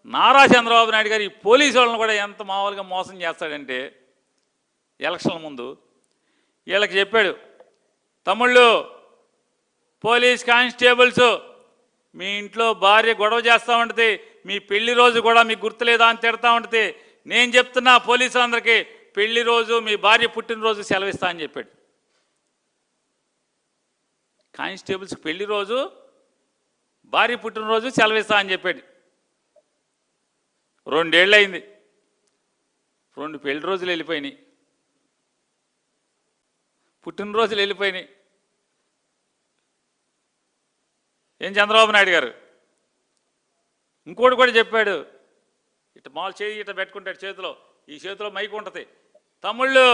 నారా చంద్రబాబు నాయుడు గారు ఈ పోలీసు వాళ్ళని కూడా ఎంత మామూలుగా మోసం చేస్తాడంటే ఎలక్షన్ల ముందు వీళ్ళకి చెప్పాడు, తమ్ముళ్ళు పోలీస్ కానిస్టేబుల్స్ మీ ఇంట్లో భార్య గొడవ చేస్తూ ఉంటుంది, మీ పెళ్లి రోజు కూడా మీకు గుర్తులేదా అని తిడతా ఉంటుంది. నేను చెప్తున్నా పోలీసులందరికీ, పెళ్లి రోజు మీ భార్య పుట్టినరోజు సెలవిస్తా అని చెప్పాడు. కానిస్టేబుల్స్కి పెళ్లి రోజు భార్య పుట్టినరోజు సెలవిస్తా అని చెప్పాడు. 2 ఏళ్ళు అయింది, 2 పెళ్లి రోజులు వెళ్ళిపోయినాయి, పుట్టినరోజులు వెళ్ళిపోయినాయి. ఏం చంద్రబాబు నాయుడు గారు ఇంకోటి కూడా చెప్పాడు, ఇట్లా మామూలు చేయి ఇట్లా పెట్టుకుంటాడు చేతిలో, ఈ చేతిలో మైక్ ఉంటుంది, తమ్ముళ్ళు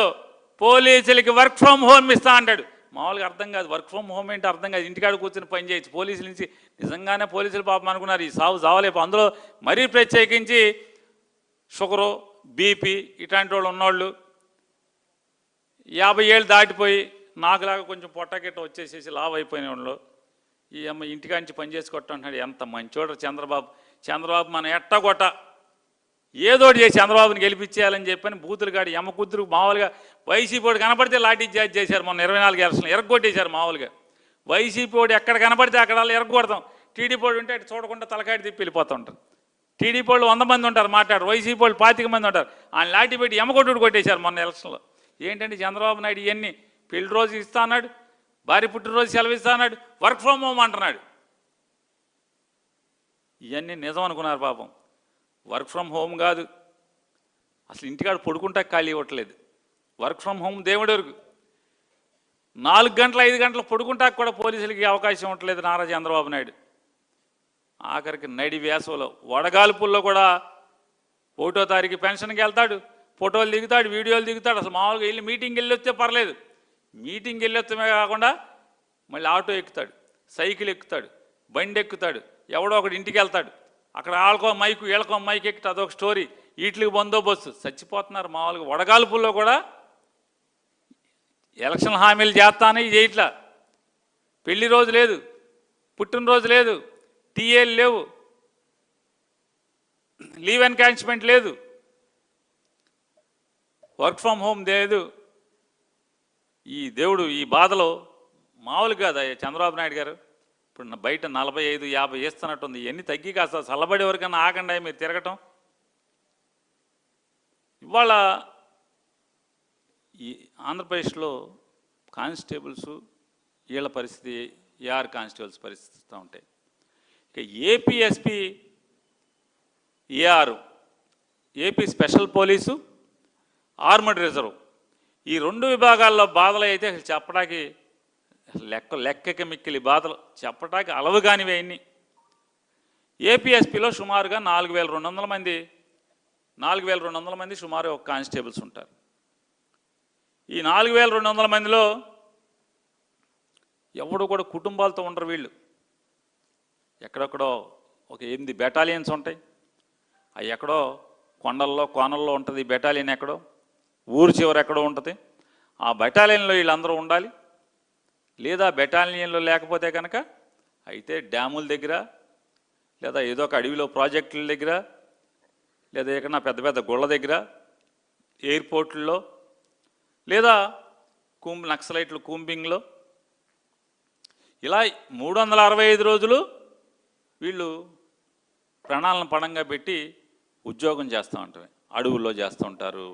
పోలీసులకి వర్క్ ఫ్రమ్ హోమ్ ఇస్తా అంటాడు. మామూలుగా అర్థం కాదు, వర్క్ ఫ్రమ్ హోమ్ ఏంటి అర్థం కాదు, ఇంటికాడ కూర్చొని పని చేయొచ్చు. పోలీసుల నుంచి నిజంగానే పోలీసులు పాపం అనుకున్నారు ఈ సాగు చావలేపు. అందులో మరీ ప్రత్యేకించి షుగరు బీపీ ఇట్లాంటి వాళ్ళు ఉన్నవాళ్ళు 50 ఏళ్ళు దాటిపోయి నాకులాగా కొంచెం పొట్టగిట్ట వచ్చేసేసి లావ్ అయిపోయిన వాళ్ళు ఈ అమ్మ ఇంటికా నుంచి పని చేసుకొట్టంటున్నాడు. ఎంత మంచోడు చంద్రబాబు మన ఎట్టగొట్ట ఏదోటి చేసి చంద్రబాబుని గెలిపించేయాలని చెప్పని బూతులు గాడి ఎమ్మకుద్దురు మామూలుగా వైసీపీ వాడు కనపడితే లాఠీ చార్జ్ చేశారు. మొన్న 24 ఎలక్షన్లు ఎరగొట్టేశారు. మామూలుగా వైసీపీ వాడు ఎక్కడ కనపడితే అక్కడ వాళ్ళు ఎరగొడతాం. టీడీపీ వాడు ఉంటే అటు చూడకుండా తలకాడి తిప్పి వెళ్ళిపోతూ ఉంటారు. టీడీపీ వాళ్ళు 100 మంది ఉంటారు మాట్లాడు, వైసీపీ వాళ్ళు 25 మంది ఉంటారు. ఆయన లాఠీ పెట్టి ఎమ్మకొట్టుడు కొట్టేశారు మొన్న ఎలక్షన్లో. ఏంటంటే చంద్రబాబు నాయుడు ఇవన్నీ పెళ్లి రోజు ఇస్తా అన్నాడు, భార్య పుట్టినరోజు సెలవు ఇస్తా అన్నాడు, వర్క్ ఫ్రమ్ హోమ్ అంటున్నాడు. ఇవన్నీ నిజం అనుకున్నారు పాపం. వర్క్ ఫ్రమ్ హోమ్ కాదు, అసలు ఇంటికాడ పడుకుంటా ఖాళీ ఇవ్వట్లేదు. వర్క్ ఫ్రమ్ హోమ్ దేవుడి వరకు 4 గంటలు 5 గంటలు పడుకుంటాక కూడా పోలీసులకి అవకాశం ఇవ్వట్లేదు నారా చంద్రబాబు నాయుడు. ఆఖరికి నడి వేసవలో వడగాల్పుల్లో కూడా 1వ తారీఖు పెన్షన్కి వెళ్తాడు, ఫోటోలు దిగుతాడు, వీడియోలు దిగుతాడు. అసలు మామూలుగా వెళ్ళి మీటింగ్కి వెళ్ళి వస్తే పర్లేదు, మీటింగ్కి వెళ్ళి వస్తే కాకుండా మళ్ళీ ఆటో ఎక్కుతాడు, సైకిల్ ఎక్కుతాడు, బండి ఎక్కుతాడు, ఎవడో ఒకటి ఇంటికి వెళ్తాడు. అక్కడ వాళ్ళకో మైకు వీళ్ళకో మైక్ ఎక్కుతా, అదొక స్టోరీ. వీటికి బందోబస్తు చచ్చిపోతున్నారు. మామూలుగా వడగాల్పుల్లో కూడా ఎలక్షన్ హామీలు చేస్తానే ఇది ఇట్లా. పెళ్లి రోజు లేదు, పుట్టినరోజు లేదు, టీఏలు లేవు, లీవ్ ఎన్కాష్మెంట్ లేదు, వర్క్ ఫ్రమ్ హోమ్ లేదు. ఈ దేవుడు ఈ బాధలో మామూలు కాదు చంద్రబాబు నాయుడు గారు. ఇప్పుడు బయట 45-50 వేస్తున్నట్టుంది. ఇవన్నీ తగ్గి కాస్త చల్లబడే వరకన్నా ఆగండి మీరు తిరగటం. ఇవాళ ఈ ఆంధ్రప్రదేశ్లో కానిస్టేబుల్స్ వీళ్ళ పరిస్థితి, ఏఆర్ కానిస్టేబుల్స్ పరిస్థితి ఉంటాయి. ఇక APSP AR, AP special police, armed reserve, ఈ 2 విభాగాల్లో బాధలు అయితే చెప్పడానికి లెక్కకి మిక్కిలి బాధలు, చెప్పడానికి అలవు కానివి అన్నీ. ఏపీఎస్పీలో సుమారుగా 4200 మంది, 4200 మంది సుమారు ఒక కానిస్టేబుల్స్ ఉంటారు. ఈ 4200 మందిలో ఎవడు కూడా కుటుంబాలతో ఉండరు. వీళ్ళు ఎక్కడెక్కడో ఒక 8 బెటాలియన్స్ ఉంటాయి. అవి ఎక్కడో కొండల్లో కోనల్లో ఉంటుంది బెటాలియన్, ఎక్కడో ఊరు చివరి ఎక్కడో ఉంటుంది. ఆ బెటాలియన్లో వీళ్ళందరూ ఉండాలి. లేదా బెటాలియన్లో లేకపోతే కనుక అయితే డ్యాముల దగ్గర, లేదా ఏదో ఒక అడవిలో ప్రాజెక్టుల దగ్గర, లేదా ఎక్కడన్నా పెద్ద పెద్ద గుళ్ళ దగ్గర, ఎయిర్పోర్ట్లలో, లేదా నక్సలైట్లు కూంబింగ్లో, ఇలా 365 రోజులు వీళ్ళు ప్రాణాలను పణంగా పెట్టి ఉద్యోగం చేస్తూ ఉంటారు. అడవుల్లో చేస్తూ ఉంటారు,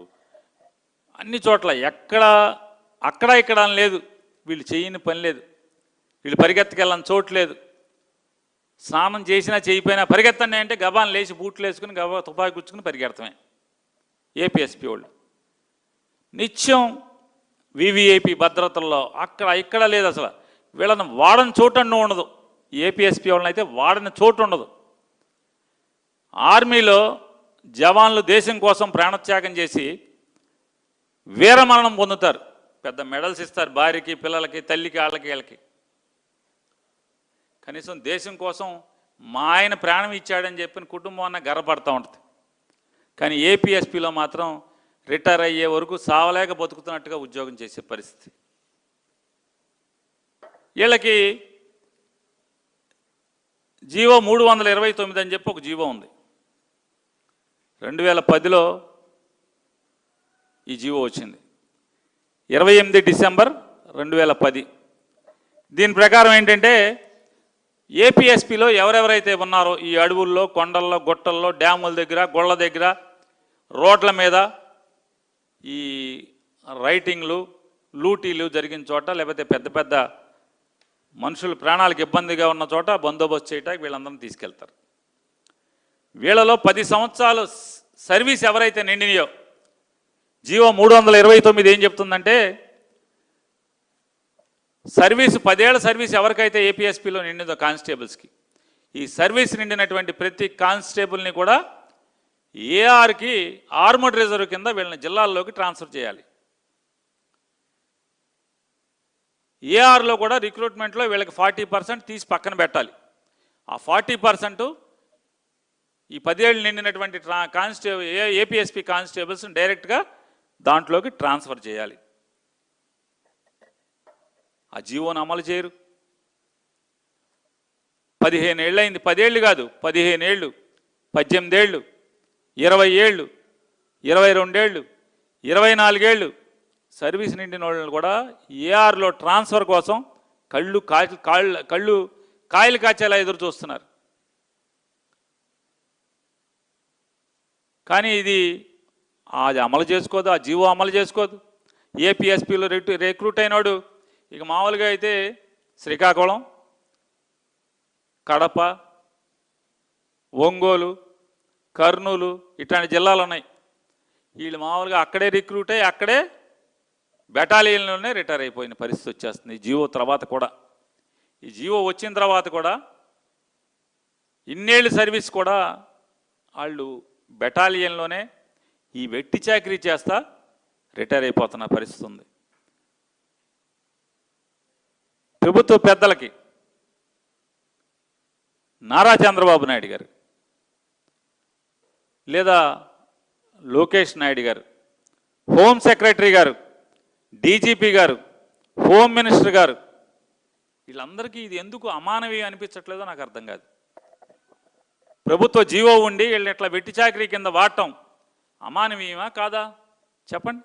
అన్ని చోట్ల అక్కడ ఇక్కడ లేదు. వీళ్ళు చేయని పని లేదు, వీళ్ళు పరిగెత్తకెళ్ళని చోటు లేదు. స్నానం చేసినా చేయిపోయినా పరిగెత్తండి అంటే గబాన్ని లేచి బూట్లు వేసుకుని గబా తుపాకి గుచ్చుకుని పరిగెడతామే ఏపీఎస్పీ వాళ్ళు. నిత్యం వివిఐపి భద్రతల్లో ఇక్కడ లేదు. అసలు వీళ్ళని వాడని చోటు అంటూ ఉండదు. ఏపీఎస్పీ వాళ్ళని అయితే వాడని చోటు ఉండదు. ఆర్మీలో జవాన్లు దేశం కోసం ప్రాణత్యాగం చేసి వీరమరణం పొందుతారు. పెద్ద మెడల్స్ ఇస్తారు భార్యకి, పిల్లలకి, తల్లికి, వాళ్ళకి, వీళ్ళకి. కనీసం దేశం కోసం మా ఆయన ప్రాణం ఇచ్చాడని చెప్పిన కుటుంబం అన్న గర్వపడుతూ ఉంటుంది. కానీ ఏపీఎస్పీలో మాత్రం రిటైర్ అయ్యే వరకు సావలేక బతుకుతున్నట్టుగా ఉద్యోగం చేసే పరిస్థితి. వీళ్ళకి జీవో 329 అని చెప్పి ఒక జీవో ఉంది. 2010లో ఈ జీవో వచ్చింది. 28 డిసెంబర్ 2010. దీని ప్రకారం ఏంటంటే ఏపీఎస్పీలో ఎవరెవరైతే ఉన్నారో ఈ అడవుల్లో, కొండల్లో, గుట్టల్లో, డ్యాముల దగ్గర, గొళ్ళ దగ్గర, రోడ్ల మీద ఈ రైటింగ్లు, లూటీలు జరిగిన చోట, లేకపోతే పెద్ద పెద్ద మనుషుల ప్రాణాలకు ఇబ్బందిగా ఉన్న చోట బందోబస్తు చేయడానికి వీళ్ళందరినీ తీసుకెళ్తారు. వీళ్ళలో 10 సంవత్సరాలు సర్వీస్ ఎవరైతే నిండినాయో, జీవో 329 ఏం చెప్తుందంటే సర్వీసు 10 ఏళ్ల సర్వీస్ ఎవరికైతే ఏపీఎస్పీలో నిండిందో కానిస్టేబుల్స్కి, ఈ సర్వీస్ నిండినటువంటి ప్రతి కానిస్టేబుల్ని కూడా ఏఆర్కి ఆర్మర్డ్ రిజర్వ్ కింద వీళ్ళని జిల్లాల్లోకి ట్రాన్స్ఫర్ చేయాలి. ఏఆర్లో కూడా రిక్రూట్మెంట్లో వీళ్ళకి 40% తీసి పక్కన పెట్టాలి. ఆ 40% ఈ 10 ఏళ్ళు నిండినటువంటి ఏపీఎస్పీ కానిస్టేబుల్స్ డైరెక్ట్గా దాంట్లోకి ట్రాన్స్ఫర్ చేయాలి. ఆ జీవోను అమలు చేయరు. 15 ఏళ్ళు అయింది. 10 ఏళ్ళు కాదు, 15 ఏళ్ళు, 18 ఏళ్ళు, 20 ఏళ్ళు, 22 ఏళ్ళు, 24 ఏళ్ళు సర్వీస్ నిండిన వాళ్ళని కూడా ఏఆర్లో ట్రాన్స్ఫర్ కోసం కళ్ళు కాయలు కాచేలా ఎదురు చూస్తున్నారు. కానీ ఇది అది అమలు చేసుకోదు, ఆ జీవో అమలు చేసుకోదు. ఏపీఎస్పీలో రిక్రూట్ అయినాడు ఇక మామూలుగా అయితే శ్రీకాకుళం, కడప, ఒంగోలు, కర్నూలు ఇట్లాంటి జిల్లాలు ఉన్నాయి. వీళ్ళు మామూలుగా అక్కడే రిక్రూట్ అయ్యి అక్కడే బెటాలియన్లోనే రిటైర్ అయిపోయిన పరిస్థితి వచ్చేస్తుంది. ఈ జీవో తర్వాత కూడా, ఈ జీవో వచ్చిన తర్వాత కూడా ఇన్నేళ్ళు సర్వీస్ కూడా వాళ్ళు బెటాలియన్లోనే ఈ వెట్టి చాకరీ చేస్తా రిటైర్ అయిపోతున్న పరిస్థితి ఉంది. ప్రభుత్వ పెద్దలకి నారా చంద్రబాబు నాయుడు గారు లేదా లోకేష్ నాయుడు గారు, హోమ్ సెక్రటరీ గారు, డీజీపీ గారు, హోమ్ మినిస్టర్ గారు, వీళ్ళందరికీ ఇది ఎందుకు అమానవీయం అనిపించట్లేదో నాకు అర్థం కాదు. ప్రభుత్వ జీవో ఉండి వీళ్ళని ఇట్లా వెట్టి చాకరీ కింద వాడటం అమానవీయమా కాదా చెప్పండి.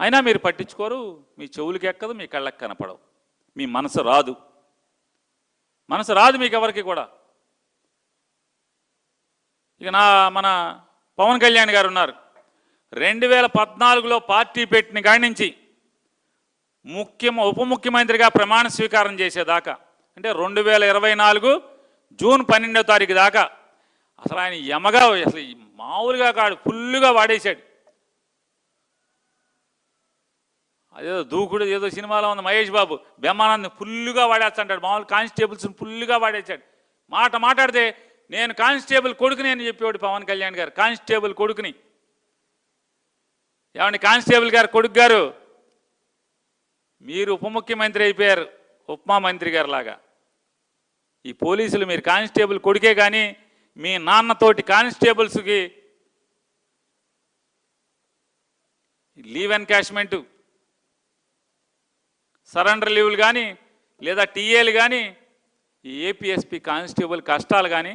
అయినా మీరు పట్టించుకోరు, మీ చెవులకి ఎక్కదు, మీ కళ్ళకి కనపడవు, మీ మనసు రాదు మీకు ఎవరికి కూడా. ఇక మన పవన్ కళ్యాణ్ గారు ఉన్నారు. 2014లో పార్టీ పెట్టిన కాడి నుంచి ఉప ముఖ్యమంత్రిగా ప్రమాణ స్వీకారం చేసేదాకా, అంటే 2024 జూన్ 12వ తారీఖు దాకా అసలు ఆయన యమగా అసలు మామూలుగా కాడు, ఫుల్లుగా వాడేశాడు. అదేదో దూకుడు ఏదో సినిమాలో ఉంది మహేష్ బాబు, బ్రహ్మానంద్ ఫుల్లుగా వాడేస్తాడు, మామూలు కానిస్టేబుల్స్ని ఫుల్లుగా వాడేశాడు. మాట్లాడితే నేను కానిస్టేబుల్ కొడుకుని అని చెప్పేవాడు పవన్ కళ్యాణ్ గారు. కానిస్టేబుల్ కొడుకుని ఏమండి, కానిస్టేబుల్ గారు కొడుకు గారు మీరు ఉప ముఖ్యమంత్రి అయిపోయారు, ఉపమా మంత్రి గారు లాగా. ఈ పోలీసులు మీరు కానిస్టేబుల్ కొడుకే కానీ మీ నాన్నతోటి కానిస్టేబుల్స్కి లీవ్ ఎన్కాష్మెంటు, సరెండర్ లీవ్లు కానీ లేదా టీఏలు కానీ, ఈ ఏపీఎస్పీ కానిస్టేబుల్ కష్టాలు కానీ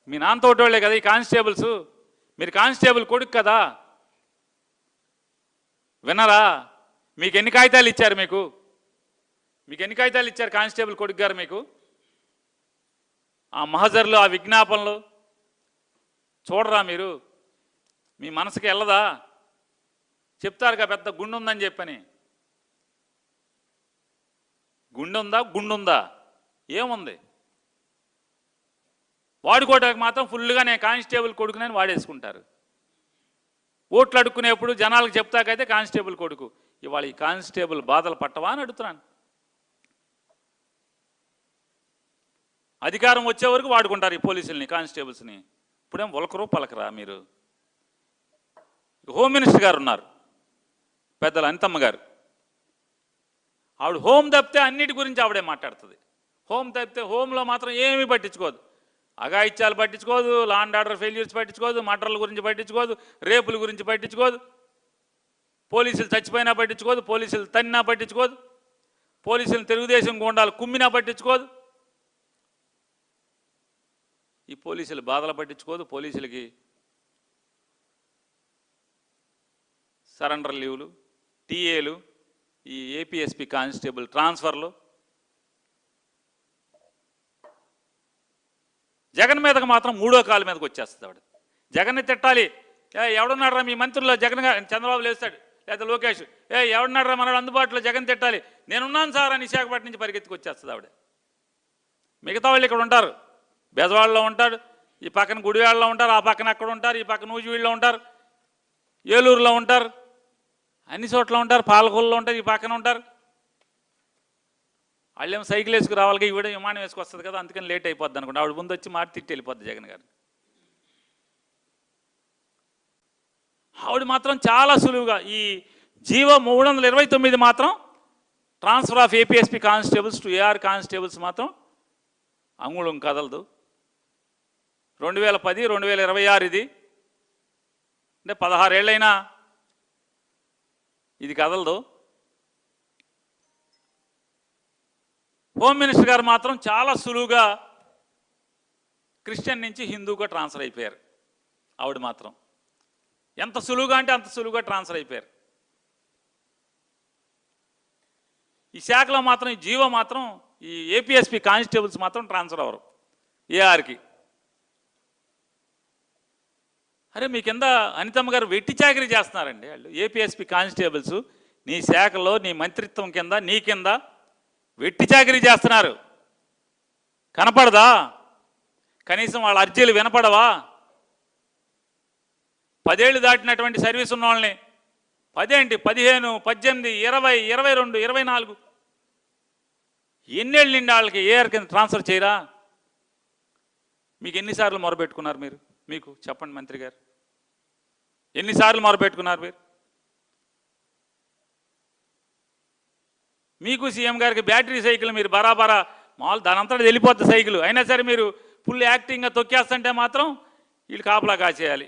మీ నాన్నతోటోళ్లే కదా ఈ కానిస్టేబుల్స్. మీరు కానిస్టేబుల్ కొడుకు కదా, వినరా? మీకు ఎన్ని కాగితాలు ఇచ్చారు? మీకు ఎన్ని కాగితాలు ఇచ్చారు కానిస్టేబుల్ కొడుకు గారు? మీకు ఆ మహజర్లు, ఆ విజ్ఞాపనలు చూడరా మీరు? మీ మనసుకి వెళ్ళదా? చెప్తారుగా పెద్ద గుండు ఉందని చెప్పని. గుండుందా? ఏముంది? వాడుకోవడానికి మాత్రం ఫుల్గా నేను కానిస్టేబుల్ కొడుకునని వాడేసుకుంటారు. ఓట్లు అడుక్కునేప్పుడు జనాలకు చెప్తాకైతే కానిస్టేబుల్ కొడుకు. ఇవాళ ఈ కానిస్టేబుల్ బాధలు పట్టవా అని అడుగుతున్నాను. అధికారం వచ్చే వరకు వాడుకుంటారు ఈ పోలీసుల్ని, కానిస్టేబుల్స్ని. ఇప్పుడేం ఒలకరు పలకరా మీరు? హోమ్ మినిస్టర్ గారు ఉన్నారు, పెద్దలు అనితమ్మ గారు. ఆవిడ హోమ్ తప్పితే అన్నిటి గురించి ఆవిడే మాట్లాడుతుంది. హోమ్ తప్పితే హోమ్లో మాత్రం ఏమీ పట్టించుకోదు. అఘాయిత్యాలు పట్టించుకోదు, లా అండ్ ఆర్డర్ ఫెయిల్యూర్స్ పట్టించుకోదు, మర్డర్ల గురించి పట్టించుకోదు, రేపుల గురించి పట్టించుకోదు, పోలీసులు చచ్చిపోయినా పట్టించుకోదు, పోలీసులు తన్నినా పట్టించుకోదు, పోలీసులు తెలుగుదేశం గూండాలు కుమ్మినా పట్టించుకోదు. ఈ పోలీసులు బాధలు పట్టించుకోదు, పోలీసులకి సరెండర్ లీవులు, టీఏలు, ఈ ఏపీఎస్పీ కానిస్టేబుల్ ట్రాన్స్ఫర్లు. జగన్ మీదకి మాత్రం మూడో కాలు మీదకి వచ్చేస్తుంది ఆవిడ. జగన్ని తిట్టాలి, ఎవడున్నాడు రా మీ మంత్రుల్లో, జగన్ చంద్రబాబు లేస్తాడు, లేదా లోకేష్, ఎవడున్నాడు రా మనవాడు అందుబాటులో, జగన్ తిట్టాలి, నేనున్నాను సార్ అని విశాఖపట్నం నుంచి పరిగెత్తుకు వచ్చేస్తుంది ఆవిడ. మిగతా వాళ్ళు ఇక్కడ ఉంటారు, బెజవాడలో ఉంటాడు, ఈ పక్కన గుడివాడలో ఉంటారు, ఆ పక్కన అక్కడ ఉంటారు, ఈ పక్కన నూజివీడులో ఉంటారు, ఏలూరులో ఉంటారు, అన్ని చోట్ల ఉంటారు, పాలకొల్లో ఉంటారు, ఈ పక్కన ఉంటారు. వాళ్ళేమో సైకిల్ వేసుకు రావాలి, ఈవిడ విమానం వేసుకొస్తుంది కదా, అందుకని లేట్ అయిపోద్ది అనుకోండి. ఆవిడ ముందు వచ్చి మాట తిట్టి వెళ్ళిపోద్ది జగన్ గారు. ఆవిడ మాత్రం చాలా సులువుగా ఈ జీవో 329 మాత్రం transfer of APSP constables to AR constables మాత్రం అంగుళం కదలదు. 2010, 2026 ఇది అంటే 16 ఏళ్ళైనా ఇది కదలదు. హోమ్ మినిస్టర్ గారు మాత్రం చాలా సులువుగా క్రిస్టియన్ నుంచి హిందూగా ట్రాన్స్ఫర్ అయిపోయారు. ఆవిడ మాత్రం ఎంత సులువుగా అంటే అంత సులువుగా ట్రాన్స్ఫర్ అయిపోయారు. ఈ శాఖలో మాత్రం ఈ జీవో మాత్రం ఈ ఏపీఎస్పీ కానిస్టేబుల్స్ మాత్రం ట్రాన్స్ఫర్ అవ్వరు ఏఆర్కి. అరే మీ కింద అనితమ్మ గారు వెట్టి చాకరీ చేస్తున్నారండి వాళ్ళు. ఏపీఎస్పీ కానిస్టేబుల్స్ నీ శాఖలో నీ మంత్రిత్వం కింద నీ కింద వెట్టి చాకరీ చేస్తున్నారు. కనపడదా? కనీసం వాళ్ళ అర్జీలు వినపడవా? 10 ఏళ్ళు దాటినటువంటి సర్వీస్ ఉన్న వాళ్ళని 10 ఏంటి 15, 18, 20, 22, 24 ఎన్నేళ్ళు నిండి వాళ్ళకి ఏఆర్ కింద ట్రాన్స్ఫర్ చేయరా? మీకు ఎన్నిసార్లు మొరబెట్టుకున్నారు మీరు? మీకు చెప్పండి మంత్రి గారు, ఎన్నిసార్లు మొరబెట్టుకున్నారు మీరు? మీకు సీఎం గారికి బ్యాటరీ సైకిల్ మీరు బరాబరా మామూలు దానంతటా వెళ్ళిపోద్ది సైకిల్, అయినా సరే మీరు ఫుల్ యాక్టింగ్గా తొక్కేస్తుంటే మాత్రం వీళ్ళు కాపలా కాచేయాలి.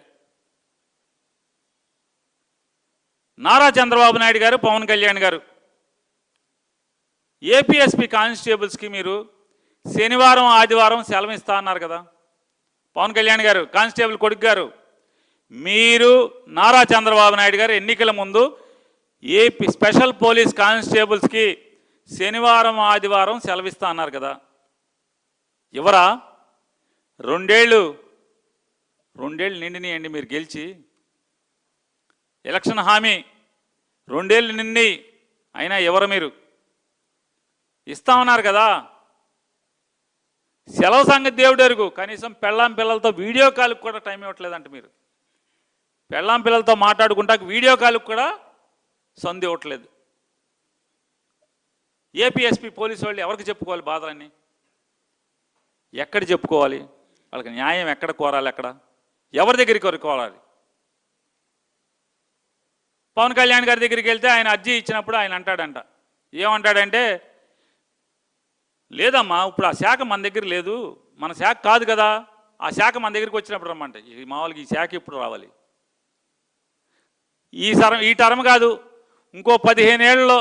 నారా చంద్రబాబు నాయుడు గారు, పవన్ కళ్యాణ్ గారు ఏపీఎస్పీ కానిస్టేబుల్స్కి మీరు శనివారం ఆదివారం సెలవు ఇస్తా అన్నారు కదా. పవన్ కళ్యాణ్ గారు, కానిస్టేబుల్ కొడుకు గారు, మీరు నారా చంద్రబాబు నాయుడు గారు ఎన్నికల ముందు ఏపీ స్పెషల్ పోలీస్ కానిస్టేబుల్స్కి శనివారం ఆదివారం సెలవిస్తా అన్నారు కదా. ఎవరా? 2 ఏళ్ళు నిండినాయండి మీరు గెలిచి. ఎలక్షన్ హామీ 2 ఏళ్ళు నిండి అయినా ఎవరు మీరు ఇస్తామన్నారు కదా. సెలవు సంగతి దేవుడు ఎరుగు. కనీసం పెళ్ళాం పిల్లలతో వీడియో కాల్కి కూడా టైం ఇవ్వట్లేదంట మీరు. పెళ్ళాం పిల్లలతో మాట్లాడుకుంటా వీడియో కాల్కి కూడా సంధి ఇవ్వట్లేదు. ఏపీఎస్పీ పోలీసు వాళ్ళు ఎవరికి చెప్పుకోవాలి బాధలన్నీ? ఎక్కడ చెప్పుకోవాలి? వాళ్ళకి న్యాయం ఎక్కడ కోరాలి? ఎక్కడ ఎవరి దగ్గరికి కోరాలి? పవన్ కళ్యాణ్ గారి దగ్గరికి వెళ్తే ఆయన అర్జీ ఇచ్చినప్పుడు ఆయన అంటాడంట, ఏమంటాడంటే, లేదమ్మా ఇప్పుడు ఆ శాఖ మన దగ్గర లేదు, మన శాఖ కాదు కదా, ఆ శాఖ మన దగ్గరికి వచ్చినప్పుడు రమ్మంటే. మామూలుగా ఈ శాఖ ఇప్పుడు రావాలి, ఈ టర్మ్ కాదు, ఇంకో 15 ఏళ్ళలో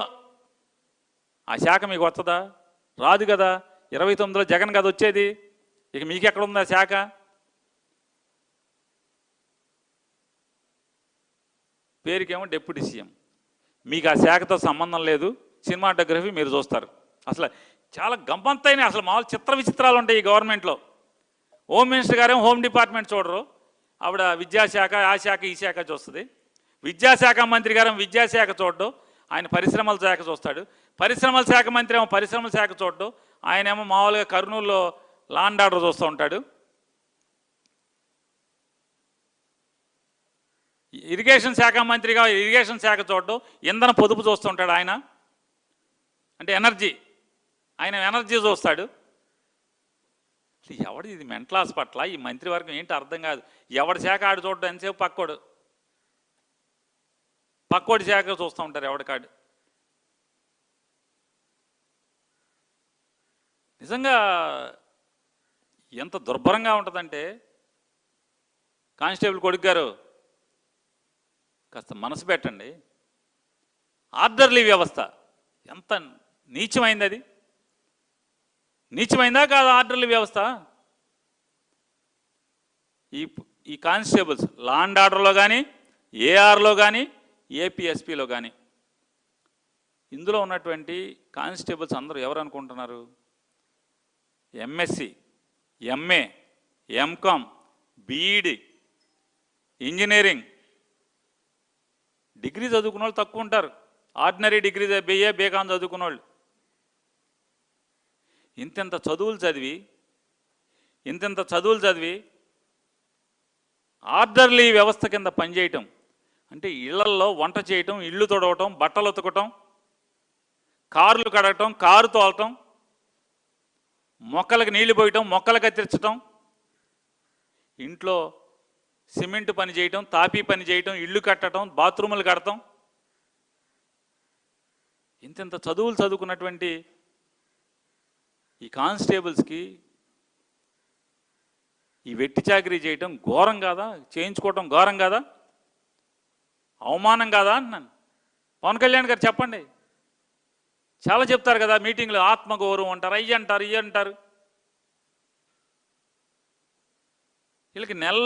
ఆ శాఖ మీకు వస్తుందా? రాదు కదా. 29లో జగన్ కదా వచ్చేది, ఇక మీకెక్కడ ఉంది ఆ శాఖ? పేరుకేమో డిప్యూటీ సీఎం, మీకు ఆ శాఖతో సంబంధం లేదు. సినిమాటోగ్రఫీ మీరు చూస్తారు. అసలు చాలా గంపంతైన అసలు మామూలు చిత్ర విచిత్రాలు ఉంటాయి ఈ గవర్నమెంట్లో. హోమ్ మినిస్టర్ గారేమో హోమ్ డిపార్ట్మెంట్ చూడరు, ఆవిడ విద్యాశాఖ, ఆ శాఖ ఈ శాఖ చూస్తుంది. విద్యాశాఖ మంత్రి గారు విద్యాశాఖ చూడడు, ఆయన పరిశ్రమల శాఖ చూస్తాడు. పరిశ్రమల శాఖ మంత్రి ఏమో పరిశ్రమల శాఖ చూడడు, ఆయనేమో మామూలుగా కర్నూలులో లాండ్ ఆర్డర్ చూస్తూ ఉంటాడు. ఇరిగేషన్ శాఖ మంత్రిగా ఇరిగేషన్ శాఖ చూడడం, ఇంధన పొదుపు చూస్తుంటాడు ఆయన, అంటే ఎనర్జీ, ఆయన ఎనర్జీ చూస్తాడు. ఎవడు ఇది మెంటల్ హాస్పిటల్? ఈ మంత్రివర్గం ఏంటి అర్థం కాదు. ఎవడి శాఖ ఆడు చూడడం, ఎంతసేపు పక్కోడి శాఖ చూస్తూ ఉంటారు ఎవడికాడు. నిజంగా ఎంత దుర్భరంగా ఉంటుందంటే, కానిస్టేబుల్ కొడుకు గారు కాస్త మనసు పెట్టండి. ఆర్డర్లీ వ్యవస్థ ఎంత నీచమైంది, అది నీచమైందా కాదు ఆర్డర్లీ వ్యవస్థ? ఈ ఈ కానిస్టేబుల్స్ లా అండ్ ఆర్డర్లో కానీ, ఏఆర్లో కానీ, ఏపీఎస్పీలో కానీ, ఇందులో ఉన్నటువంటి కానిస్టేబుల్స్ అందరూ ఎవరు అనుకుంటున్నారు? MSc, MA, MCom, BEd, engineering degree చదువుకున్న వాళ్ళు తక్కువ ఉంటారు. ఆర్డినరీ డిగ్రీ బిఏ, బీకామ్ చదువుకున్న వాళ్ళు. ఇంతింత చదువులు చదివి ఆర్డర్లీ వ్యవస్థ కింద పనిచేయటం అంటే ఇళ్లల్లో వంట చేయటం, ఇళ్ళు తొడవటం, బట్టలు ఉతకటం, కార్లు కడగటం, కారు తోలటం, మొక్కలకు నీళ్లు పోయటం, మొక్కలు కత్తిరించటం, ఇంట్లో సిమెంట్ పని చేయటం, తాపీ పని చేయటం, ఇళ్ళు కట్టడం, బాత్రూములు కడటం. ఇంతింత చదువులు చదువుకున్నటువంటి ఈ కానిస్టేబుల్స్కి ఈ వెట్టి చాకరీ చేయటం ఘోరం కాదా? చేయించుకోవటం ఘోరం కాదా? అవమానం కాదా అన్నాను. పవన్ కళ్యాణ్ గారు చెప్పండి. చాలా చెప్తారు కదా మీటింగ్లో, ఆత్మగౌరవం అంటారు, అయ్యి అంటారు, ఇయ్యి అంటారు. వీళ్ళకి నెలలో